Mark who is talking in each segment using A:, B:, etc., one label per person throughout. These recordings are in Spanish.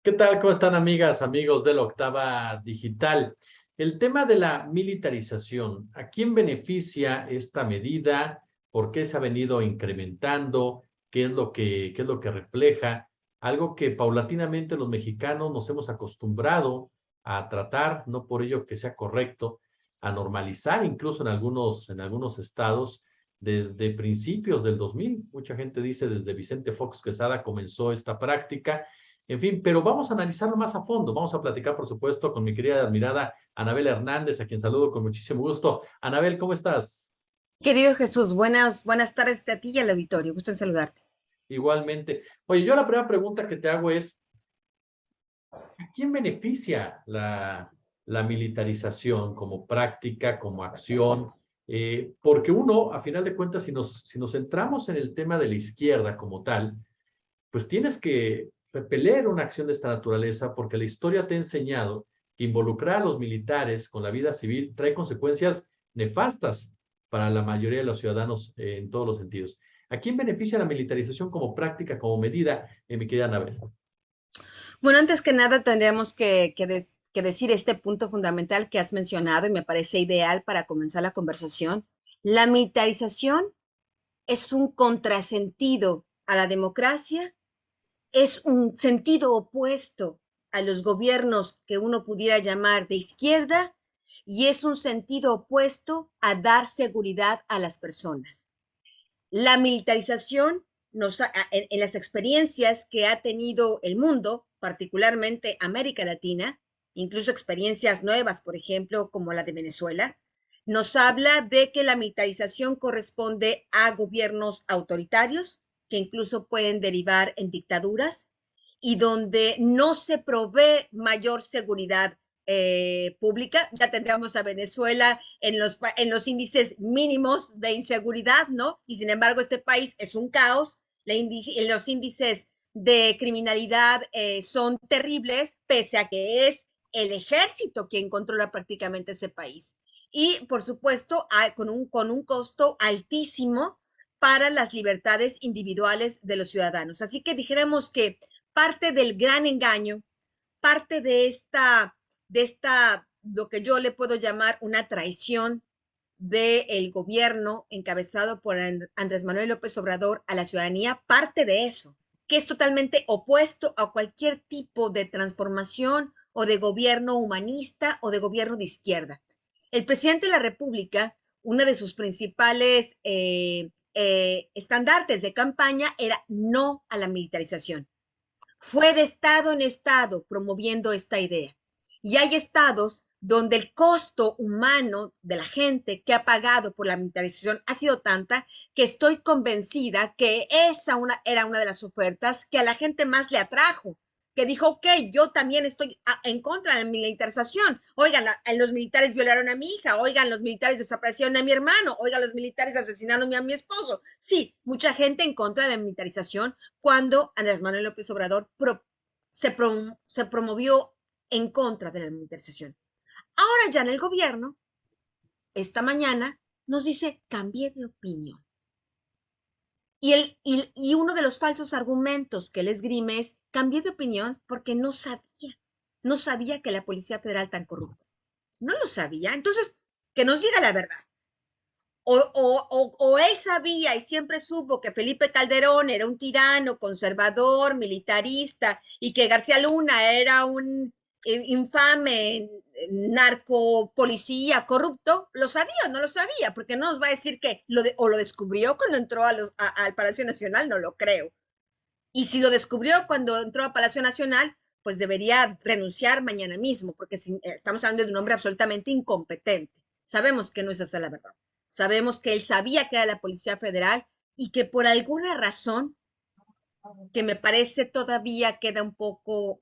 A: ¿Qué tal? ¿Cómo están, amigas, amigos de la Octava Digital? El tema de la militarización, ¿a quién beneficia esta medida? ¿Por qué se ha venido incrementando? ¿Qué es lo que refleja? Algo que paulatinamente los mexicanos nos hemos acostumbrado a tratar, no por ello que sea correcto, a normalizar incluso en algunos estados desde principios del 2000. Mucha gente dice desde Vicente Fox Quesada comenzó esta práctica. En fin, pero vamos a analizarlo más a fondo. Vamos a platicar, por supuesto, con mi querida y admirada Anabel Hernández, a quien saludo con muchísimo gusto. Anabel, ¿cómo estás?
B: Querido Jesús, buenas tardes a ti y al auditorio. Gusto en saludarte.
A: Igualmente. Oye, yo la primera pregunta que te hago es, ¿a quién beneficia la militarización como práctica, como acción? Porque uno, a final de cuentas, si nos centramos en el tema de la izquierda como tal, pues tienes que repeler una acción de esta naturaleza porque la historia te ha enseñado que involucrar a los militares con la vida civil trae consecuencias nefastas para la mayoría de los ciudadanos en todos los sentidos. ¿A quién beneficia la militarización como práctica, como medida, mi querida Anabel?
B: Bueno, antes que nada tendríamos que decir este punto fundamental que has mencionado y me parece ideal para comenzar la conversación. La militarización es un contrasentido a la democracia, es un sentido opuesto a los gobiernos que uno pudiera llamar de izquierda y es un sentido opuesto a dar seguridad a las personas. La militarización en las experiencias que ha tenido el mundo, particularmente América Latina, incluso experiencias nuevas, por ejemplo, como la de Venezuela, nos habla de que la militarización corresponde a gobiernos autoritarios, que incluso pueden derivar en dictaduras, y donde no se provee mayor seguridad pública. Ya tendríamos a Venezuela en los índices mínimos de inseguridad, ¿no? Y sin embargo, este país es un caos. Los índices de criminalidad son terribles, pese a que es el ejército quien controla prácticamente ese país. Y, por supuesto, con un costo altísimo para las libertades individuales de los ciudadanos. Así que dijéramos que parte del gran engaño, parte de esta, lo que yo le puedo llamar una traición del gobierno encabezado por Andrés Manuel López Obrador a la ciudadanía, parte de eso, que es totalmente opuesto a cualquier tipo de transformación o de gobierno humanista o de gobierno de izquierda. El presidente de la República, una de sus principales estandartes de campaña era no a la militarización. Fue de estado en estado promoviendo esta idea. Y hay estados donde el costo humano de la gente que ha pagado por la militarización ha sido tanta que estoy convencida que era una de las ofertas que a la gente más le atrajo, que dijo, ok, yo también estoy en contra de la militarización. Oigan, los militares violaron a mi hija, oigan, los militares desaparecieron a mi hermano, oigan, los militares asesinaron a mi esposo. Sí, mucha gente en contra de la militarización cuando Andrés Manuel López Obrador se promovió en contra de la militarización. Ahora ya en el gobierno, esta mañana, nos dice, cambié de opinión. Y uno de los falsos argumentos que él esgrime es, cambié de opinión porque no sabía que la Policía Federal tan corrupta. No lo sabía. Entonces, que nos diga la verdad. O él sabía y siempre supo que Felipe Calderón era un tirano, conservador, militarista, y que García Luna era un infame narco policía corrupto. ¿Lo sabía o no lo sabía? Porque no nos va a decir que o lo descubrió cuando entró al Palacio Nacional, no lo creo. Y si lo descubrió cuando entró a Palacio Nacional, pues debería renunciar mañana mismo, porque estamos hablando de un hombre absolutamente incompetente. Sabemos que no es esa la verdad. Sabemos que él sabía que era la Policía Federal y que por alguna razón que me parece todavía queda un poco,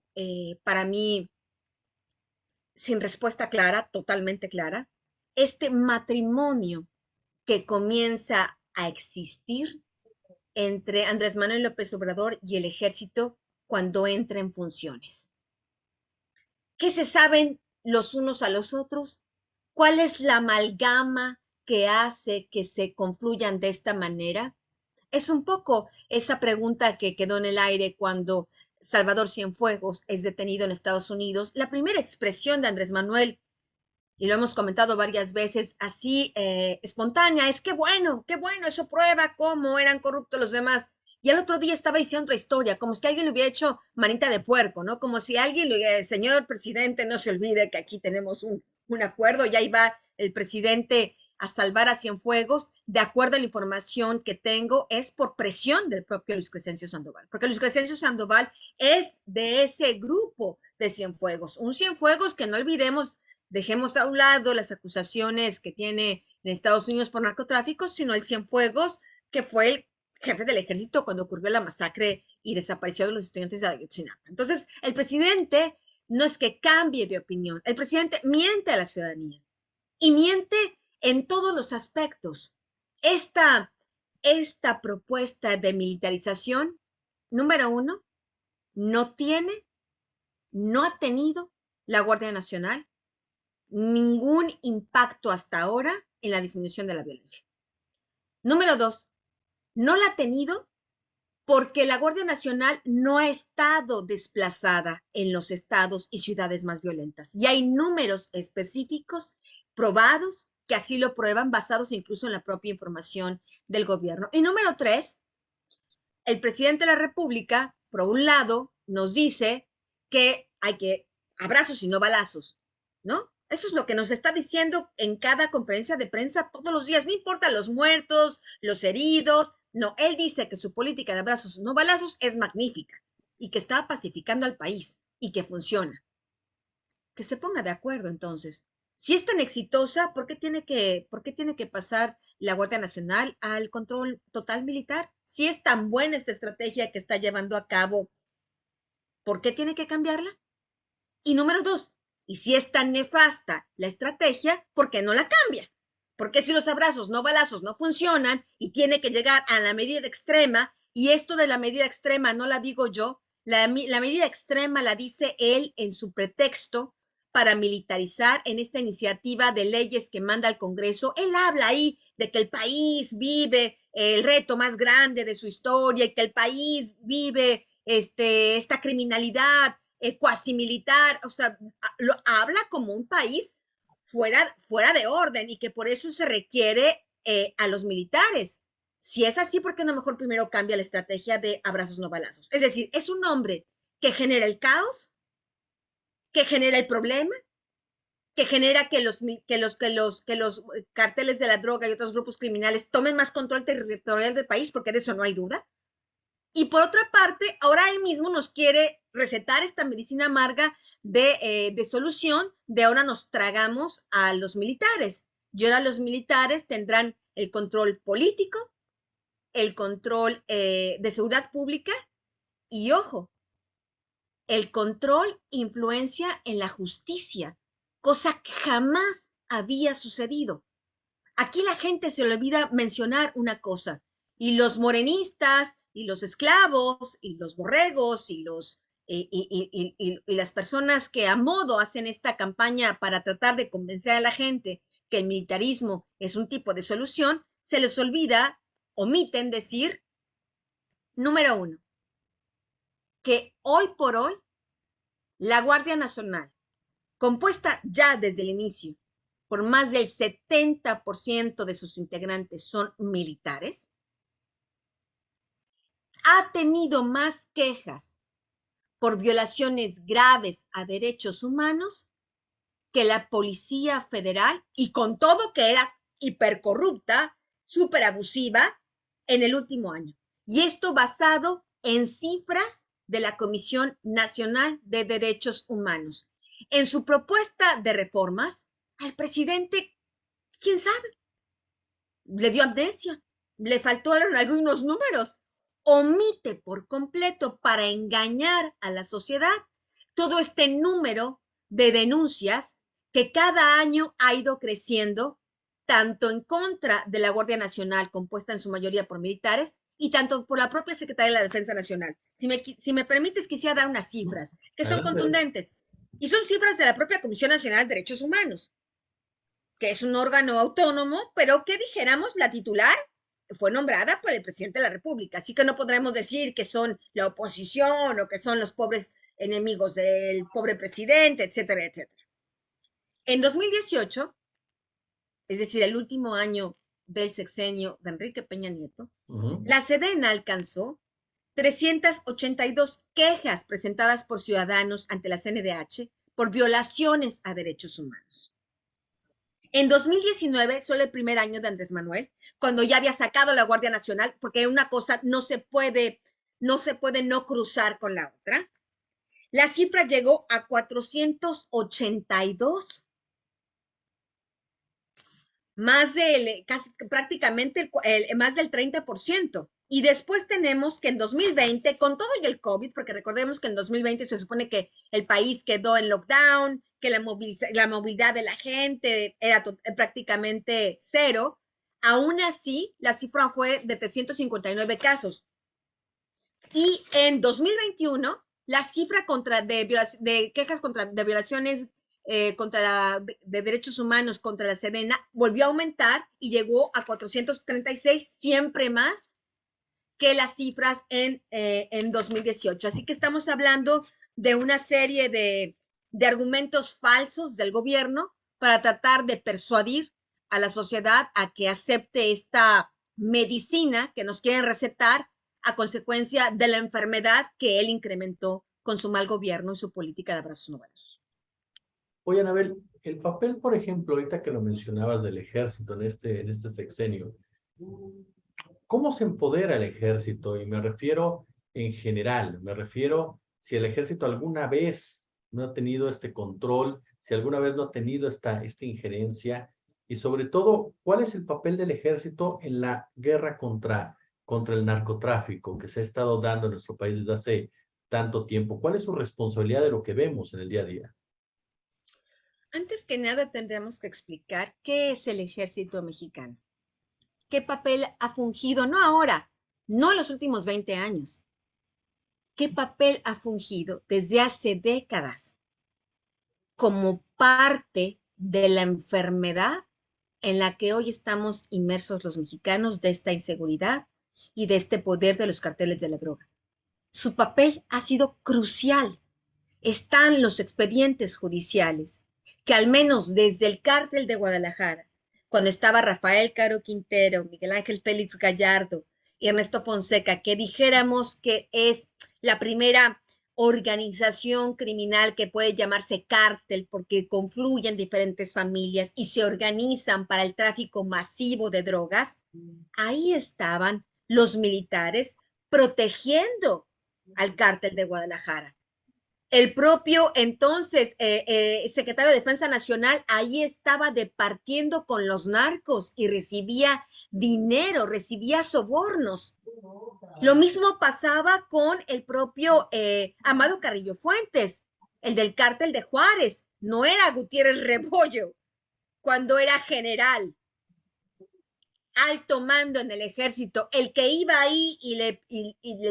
B: para mí, sin respuesta clara, totalmente clara, este matrimonio que comienza a existir entre Andrés Manuel López Obrador y el ejército cuando entra en funciones. ¿Qué se saben los unos a los otros? ¿Cuál es la amalgama que hace que se confluyan de esta manera? Es un poco esa pregunta que quedó en el aire cuando Salvador Cienfuegos es detenido en Estados Unidos, la primera expresión de Andrés Manuel, y lo hemos comentado varias veces, así espontánea, es qué bueno, eso prueba cómo eran corruptos los demás. Y al otro día estaba diciendo otra historia, como si alguien le hubiera hecho manita de puerco, ¿no? Como si alguien, señor presidente, no se olvide que aquí tenemos un acuerdo, y ahí va el presidente a salvar a Cienfuegos, de acuerdo a la información que tengo, es por presión del propio Luis Crescencio Sandoval, porque Luis Crescencio Sandoval es de ese grupo de Cienfuegos, un Cienfuegos que no olvidemos, dejemos a un lado las acusaciones que tiene en Estados Unidos por narcotráfico, sino el Cienfuegos que fue el jefe del ejército cuando ocurrió la masacre y desaparición de los estudiantes de Ayotzinapa. Entonces, el presidente no es que cambie de opinión, el presidente miente a la ciudadanía y miente en todos los aspectos. Esta propuesta de militarización, número uno, no ha tenido la Guardia Nacional ningún impacto hasta ahora en la disminución de la violencia. Número dos, no la ha tenido porque la Guardia Nacional no ha estado desplazada en los estados y ciudades más violentas. Y hay números específicos probados que así lo prueban, basados incluso en la propia información del gobierno. Y número tres, el presidente de la República, por un lado, nos dice que hay que abrazos y no balazos, ¿no? Eso es lo que nos está diciendo en cada conferencia de prensa todos los días. No importa los muertos, los heridos. No, él dice que su política de abrazos y no balazos es magnífica y que está pacificando al país y que funciona. Que se ponga de acuerdo entonces. Si es tan exitosa, ¿por qué tiene que pasar la Guardia Nacional al control total militar? Si es tan buena esta estrategia que está llevando a cabo, ¿por qué tiene que cambiarla? Y número dos, y si es tan nefasta la estrategia, ¿por qué no la cambia? Porque si los abrazos, no balazos, no funcionan y tiene que llegar a la medida extrema, y esto de la medida extrema no la digo yo, la medida extrema la dice él en su pretexto para militarizar en esta iniciativa de leyes que manda al Congreso. Él habla ahí de que el país vive el reto más grande de su historia y que el país vive esta criminalidad cuasi militar, o sea, habla como un país fuera de orden y que por eso se requiere a los militares. Si es así, ¿por qué no mejor primero cambia la estrategia de abrazos no balazos? Es decir, es un hombre que genera el caos, que genera el problema, que genera que los carteles de la droga y otros grupos criminales tomen más control territorial del país, porque de eso no hay duda. Y por otra parte, ahora él mismo nos quiere recetar esta medicina amarga de solución, de ahora nos tragamos a los militares. Y ahora los militares tendrán el control político, el control de seguridad pública y, ojo, el control, influencia en la justicia, cosa que jamás había sucedido. Aquí la gente se le olvida mencionar una cosa, y los morenistas, y los esclavos, y los borregos, y las personas que a modo hacen esta campaña para tratar de convencer a la gente que el militarismo es un tipo de solución, se les olvida, omiten decir, número uno, que hoy por hoy la Guardia Nacional, compuesta ya desde el inicio por más del 70% de sus integrantes son militares, ha tenido más quejas por violaciones graves a derechos humanos que la Policía Federal, y con todo que era hipercorrupta, súper abusiva en el último año. Y esto basado en cifras de la Comisión Nacional de Derechos Humanos. En su propuesta de reformas, al presidente, quién sabe, le dio amnesia, le faltaron algunos números, omite por completo para engañar a la sociedad todo este número de denuncias que cada año ha ido creciendo, tanto en contra de la Guardia Nacional, compuesta en su mayoría por militares, y tanto por la propia Secretaría de la Defensa Nacional. Si me permites, quisiera dar unas cifras que son contundentes, y son cifras de la propia Comisión Nacional de Derechos Humanos, que es un órgano autónomo, pero que dijéramos la titular fue nombrada por el presidente de la República, así que no podremos decir que son la oposición o que son los pobres enemigos del pobre presidente, etcétera, etcétera. En 2018, es decir, el último año del sexenio de Enrique Peña Nieto, la Sedena alcanzó 382 quejas presentadas por ciudadanos ante la CNDH por violaciones a derechos humanos. En 2019, solo el primer año de Andrés Manuel, cuando ya había sacado la Guardia Nacional, porque una cosa no se puede no cruzar con la otra, la cifra llegó a 482, casi prácticamente más del 30%. Y después tenemos que en 2020, con todo y el COVID, porque recordemos que en 2020 se supone que el país quedó en lockdown, que la movilidad de la gente era prácticamente cero, aún así la cifra fue de 359 casos. Y en 2021, la cifra de quejas de violaciones de derechos humanos contra la Sedena volvió a aumentar y llegó a 436, siempre más que las cifras en 2018. Así que estamos hablando de una serie de argumentos falsos del gobierno para tratar de persuadir a la sociedad a que acepte esta medicina que nos quieren recetar a consecuencia de la enfermedad que él incrementó con su mal gobierno y su política de abrazos no balazos.
A: Oye, Anabel, el papel, por ejemplo, ahorita que lo mencionabas del ejército en este sexenio, ¿cómo se empodera el ejército? Y me refiero en general, me refiero si el ejército alguna vez no ha tenido este control, si alguna vez no ha tenido esta injerencia, y sobre todo, ¿cuál es el papel del ejército en la guerra contra el narcotráfico que se ha estado dando en nuestro país desde hace tanto tiempo? ¿Cuál es su responsabilidad de lo que vemos en el día a día?
B: Antes que nada, tendremos que explicar qué es el ejército mexicano. ¿Qué papel ha fungido? No ahora, no en los últimos 20 años. ¿Qué papel ha fungido desde hace décadas como parte de la enfermedad en la que hoy estamos inmersos los mexicanos, de esta inseguridad y de este poder de los carteles de la droga? Su papel ha sido crucial. Están los expedientes judiciales que al menos desde el cártel de Guadalajara, cuando estaba Rafael Caro Quintero, Miguel Ángel Félix Gallardo y Ernesto Fonseca, que dijéramos que es la primera organización criminal que puede llamarse cártel porque confluyen diferentes familias y se organizan para el tráfico masivo de drogas, ahí estaban los militares protegiendo al cártel de Guadalajara. El propio entonces secretario de Defensa Nacional ahí estaba departiendo con los narcos y recibía dinero, recibía sobornos. Lo mismo pasaba con el propio Amado Carrillo Fuentes, el del cártel de Juárez. No era Gutiérrez Rebollo cuando era general, alto mando en el ejército, el que iba ahí y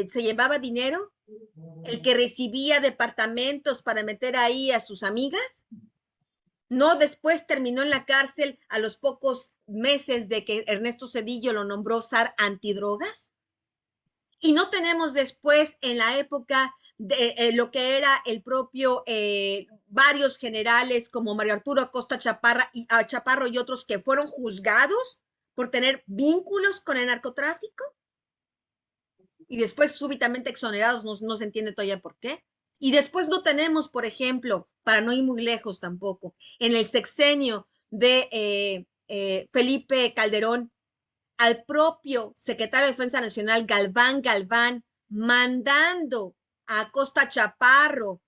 B: se llevaba dinero, el que recibía departamentos para meter ahí a sus amigas. No, después terminó en la cárcel a los pocos meses de que Ernesto Zedillo lo nombró zar antidrogas. Y no tenemos después en la época de lo que era el propio varios generales como Mario Arturo Acosta Chaparro y otros que fueron juzgados por tener vínculos con el narcotráfico y después súbitamente exonerados, no se entiende todavía por qué. Y después no tenemos, por ejemplo, para no ir muy lejos tampoco, en el sexenio de Felipe Calderón, al propio secretario de Defensa Nacional, Galván, mandando a Acosta Chaparro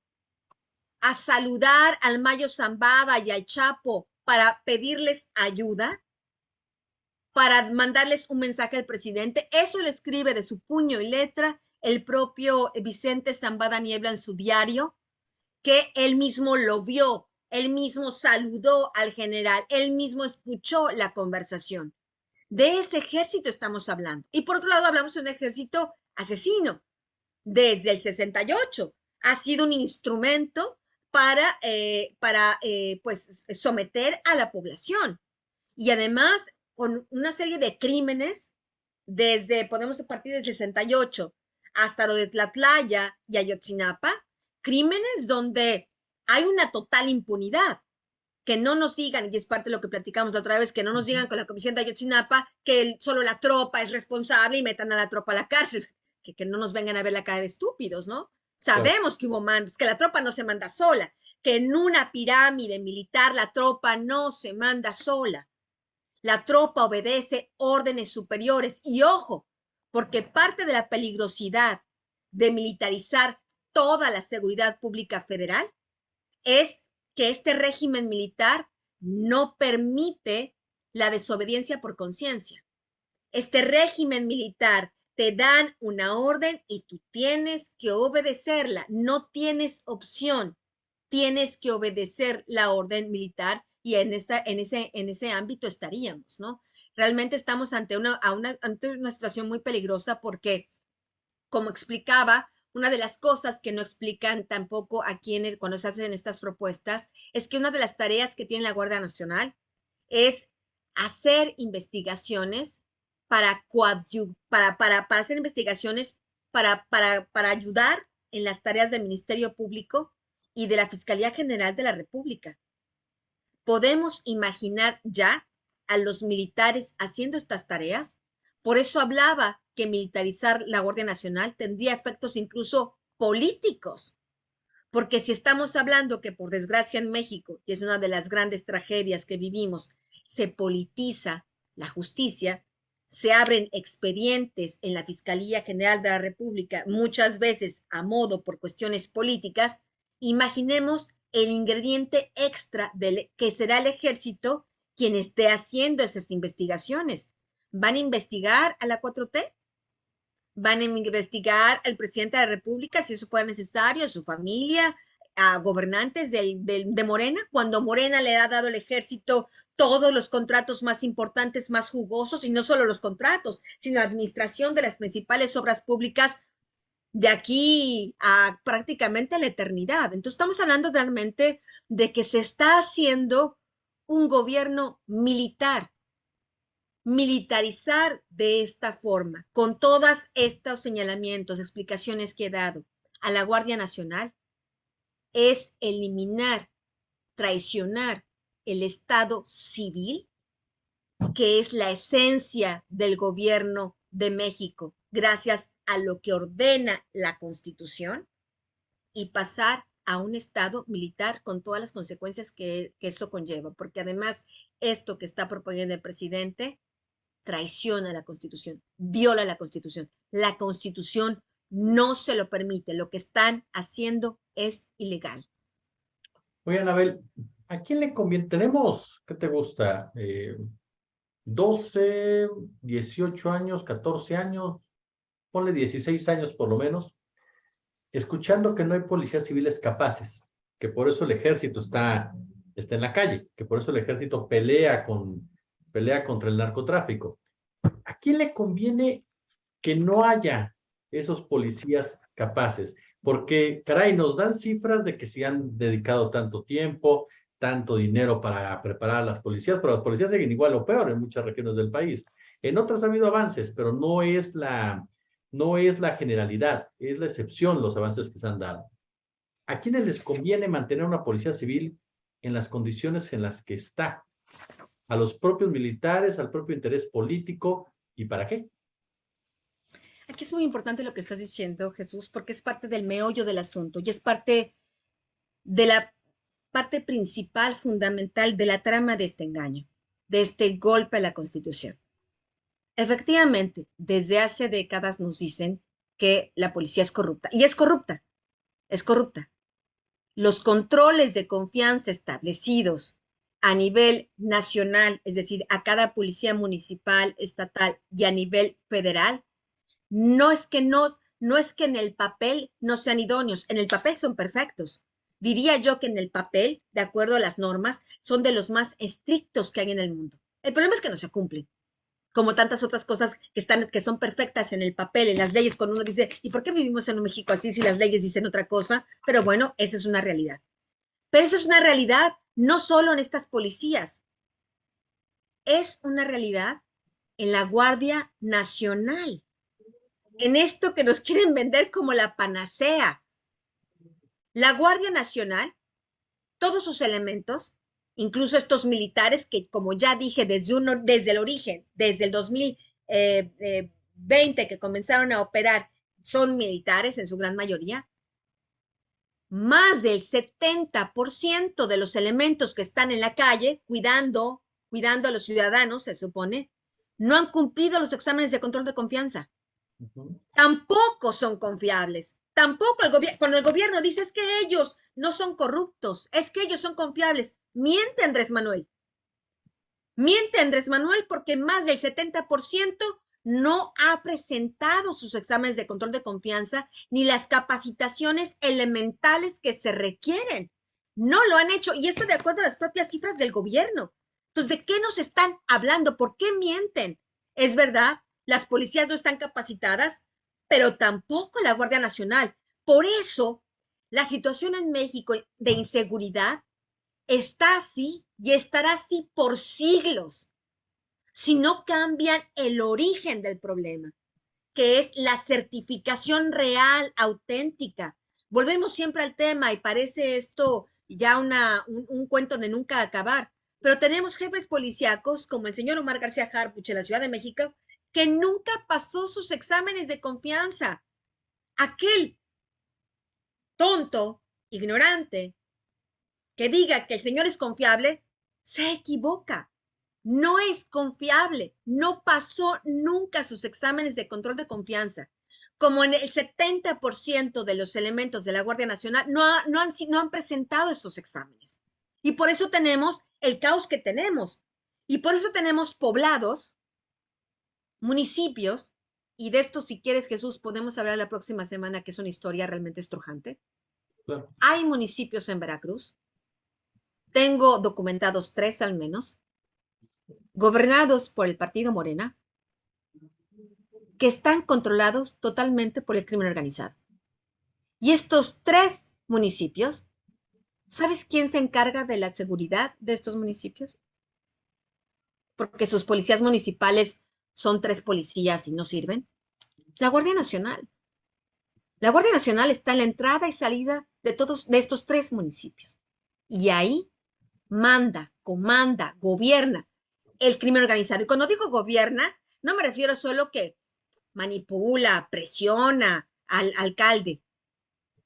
B: a saludar al Mayo Zambada y al Chapo para pedirles ayuda, para mandarles un mensaje al presidente. Eso le escribe de su puño y letra el propio Vicente Zambada Niebla en su diario, que él mismo lo vio, él mismo saludó al general, él mismo escuchó la conversación. De ese ejército estamos hablando. Y por otro lado, hablamos de un ejército asesino. Desde el 68 ha sido un instrumento para pues, someter a la población. Y además, con una serie de crímenes podemos partir del 68 hasta lo de Tlatlaya y Ayotzinapa, crímenes donde hay una total impunidad. Que no nos digan, y es parte de lo que platicamos la otra vez, que no nos digan con la Comisión de Ayotzinapa que solo la tropa es responsable y metan a la tropa a la cárcel, que no nos vengan a ver la cara de estúpidos, ¿no? Sabemos que hubo mandos, que la tropa no se manda sola, que en una pirámide militar la tropa no se manda sola. La tropa obedece órdenes superiores y ojo, porque parte de la peligrosidad de militarizar toda la seguridad pública federal es que este régimen militar no permite la desobediencia por conciencia. Este régimen militar te dan una orden y tú tienes que obedecerla, no tienes opción, tienes que obedecer la orden militar y en ese ámbito estaríamos, ¿no? Realmente estamos ante una situación muy peligrosa porque, como explicaba, una de las cosas que no explican tampoco a quienes cuando se hacen estas propuestas es que una de las tareas que tiene la Guardia Nacional es hacer investigaciones para hacer investigaciones para ayudar en las tareas del Ministerio Público y de la Fiscalía General de la República. ¿Podemos imaginar ya a los militares haciendo estas tareas? Por eso hablaba que militarizar la Guardia Nacional tendría efectos incluso políticos, porque si estamos hablando que por desgracia en México, y es una de las grandes tragedias que vivimos, se politiza la justicia, se abren expedientes en la Fiscalía General de la República, muchas veces a modo por cuestiones políticas, imaginemos el ingrediente extra que será el ejército quien esté haciendo esas investigaciones. ¿Van a investigar a la 4T? ¿Van a investigar al presidente de la República si eso fuera necesario, a su familia, a gobernantes de Morena, cuando Morena le ha dado al ejército todos los contratos más importantes, más jugosos, y no solo los contratos, sino la administración de las principales obras públicas de aquí a prácticamente la eternidad? Entonces estamos hablando realmente de que se está haciendo un gobierno militar, militarizar de esta forma, con todos estos señalamientos, explicaciones que he dado a la Guardia Nacional, es eliminar, traicionar el Estado civil, que es la esencia del gobierno de México, gracias a lo que ordena la Constitución, y pasar a un Estado militar con todas las consecuencias que eso conlleva, porque además esto que está proponiendo el presidente traiciona la Constitución, viola la Constitución. La Constitución no se lo permite. Lo que están haciendo es ilegal.
A: Oye, Anabel, ¿a quién le conviene? Tenemos, ¿qué te gusta? 12, 18 años, 14 años, ponle 16 años por lo menos, escuchando que no hay policías civiles capaces, que por eso el ejército está en la calle, que por eso el ejército pelea contra el narcotráfico. ¿A quién le conviene que no haya esos policías capaces? Porque, caray, nos dan cifras de que se han dedicado tanto tiempo, tanto dinero para preparar a las policías, pero las policías siguen igual o peor en muchas regiones del país. En otras ha habido avances, pero no es la generalidad, es la excepción los avances que se han dado. ¿A quiénes les conviene mantener una policía civil en las condiciones en las que está? ¿A los propios militares, al propio interés político? ¿Y para qué?
B: Aquí es muy importante lo que estás diciendo, Jesús, porque es parte del meollo del asunto y es parte de la parte principal, fundamental de la trama de este engaño, de este golpe a la Constitución. Efectivamente, desde hace décadas nos dicen que la policía es corrupta, y es corrupta, es corrupta. Los controles de confianza establecidos a nivel nacional, es decir, a cada policía municipal, estatal y a nivel federal, no es que en el papel no sean idóneos, en el papel son perfectos. Diría yo que en el papel, de acuerdo a las normas, son de los más estrictos que hay en el mundo. El problema es que no se cumplen, como tantas otras cosas que son perfectas en el papel, en las leyes, cuando uno dice, ¿y por qué vivimos en un México así si las leyes dicen otra cosa? Pero bueno, esa es una realidad. Pero esa es una realidad no solo en estas policías, es una realidad en la Guardia Nacional, en esto que nos quieren vender como la panacea. La Guardia Nacional, todos sus elementos, incluso estos militares que, como ya dije, desde el origen, desde el 2020 que comenzaron a operar, son militares en su gran mayoría. Más del 70% de los elementos que están en la calle cuidando a los ciudadanos, se supone, no han cumplido los exámenes de control de confianza. Tampoco son confiables. Tampoco cuando el gobierno dice es que ellos no son corruptos, es que ellos son confiables. Miente Andrés Manuel. Miente Andrés Manuel porque más del 70% no ha presentado sus exámenes de control de confianza ni las capacitaciones elementales que se requieren. No lo han hecho y esto de acuerdo a las propias cifras del gobierno. Entonces, ¿de qué nos están hablando? ¿Por qué mienten? Es verdad, las policías no están capacitadas, pero tampoco la Guardia Nacional. Por eso, la situación en México de inseguridad está así y estará así por siglos si no cambian el origen del problema, que es la certificación real, auténtica. Volvemos siempre al tema y parece esto ya un cuento de nunca acabar, pero tenemos jefes policíacos como el señor Omar García Harfuch en la Ciudad de México que nunca pasó sus exámenes de confianza. Aquel tonto, ignorante, que diga que el señor es confiable, se equivoca. No es confiable, no pasó nunca sus exámenes de control de confianza. Como en el 70% de los elementos de la Guardia Nacional no han presentado esos exámenes. Y por eso tenemos el caos que tenemos. Y por eso tenemos poblados, municipios, y de esto si quieres Jesús podemos hablar la próxima semana, que es una historia realmente estrujante. Claro. Hay municipios en Veracruz, tengo documentados 3 al menos, gobernados por el partido Morena, que están controlados totalmente por el crimen organizado. Y estos 3 municipios, ¿sabes quién se encarga de la seguridad de estos municipios? Porque sus policías municipales son 3 policías y no sirven. La Guardia Nacional. La Guardia Nacional está en la entrada y salida de estos 3 municipios. Y ahí manda, comanda, gobierna el crimen organizado. Y cuando digo gobierna, no me refiero solo que manipula, presiona al alcalde.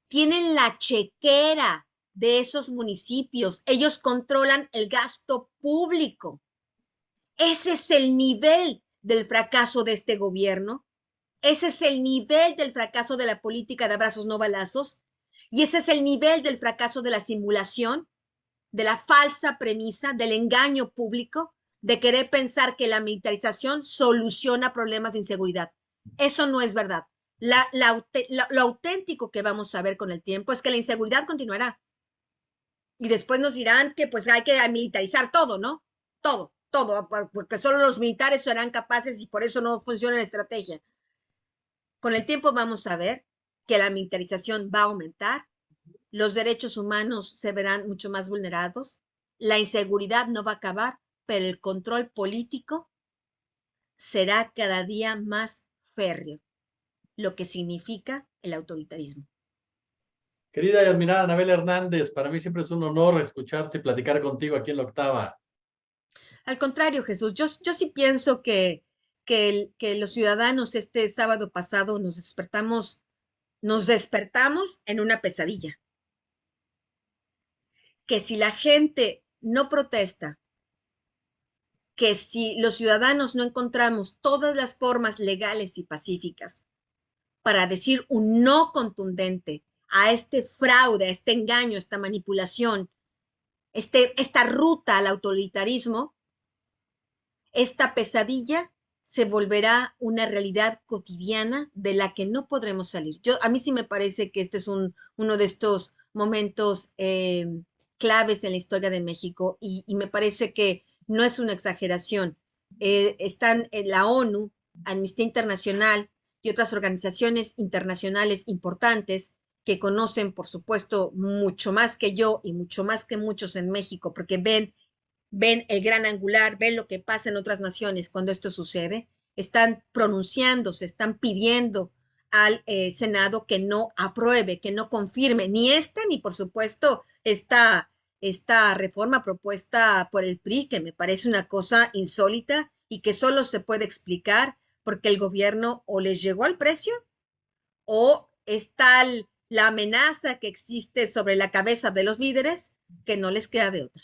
B: Tienen la chequera de esos municipios. Ellos controlan el gasto público. Ese es el nivel del fracaso de este gobierno. Ese es el nivel del fracaso de la política de abrazos no balazos. Y ese es el nivel del fracaso de la simulación, de la falsa premisa, del engaño público, de querer pensar que la militarización soluciona problemas de inseguridad. Eso no es verdad. Lo auténtico que vamos a ver con el tiempo es que la inseguridad continuará. Y después nos dirán que pues hay que militarizar todo, ¿no? Todo, porque solo los militares serán capaces y por eso no funciona la estrategia. Con el tiempo vamos a ver que la militarización va a aumentar, los derechos humanos se verán mucho más vulnerados, la inseguridad no va a acabar, pero el control político será cada día más férreo, lo que significa el autoritarismo.
A: Querida y admirada Anabel Hernández, para mí siempre es un honor escucharte y platicar contigo aquí en La Octava.
B: Al contrario, Jesús, yo sí pienso que los ciudadanos este sábado pasado nos despertamos en una pesadilla. Que si la gente no protesta, que si los ciudadanos no encontramos todas las formas legales y pacíficas para decir un no contundente a este fraude, a este engaño, a esta manipulación, esta ruta al autoritarismo, esta pesadilla se volverá una realidad cotidiana de la que no podremos salir. A mí sí me parece que este es uno de estos momentos claves en la historia de México y me parece que no es una exageración. Están en la ONU, Amnistía Internacional y otras organizaciones internacionales importantes que conocen, por supuesto, mucho más que yo y mucho más que muchos en México, porque ven ven el gran angular, ven lo que pasa en otras naciones cuando esto sucede, están pronunciándose, están pidiendo al Senado que no apruebe, que no confirme ni esta, ni por supuesto esta reforma propuesta por el PRI, que me parece una cosa insólita y que solo se puede explicar porque el gobierno o les llegó al precio o es tal la amenaza que existe sobre la cabeza de los líderes que no les queda de otra.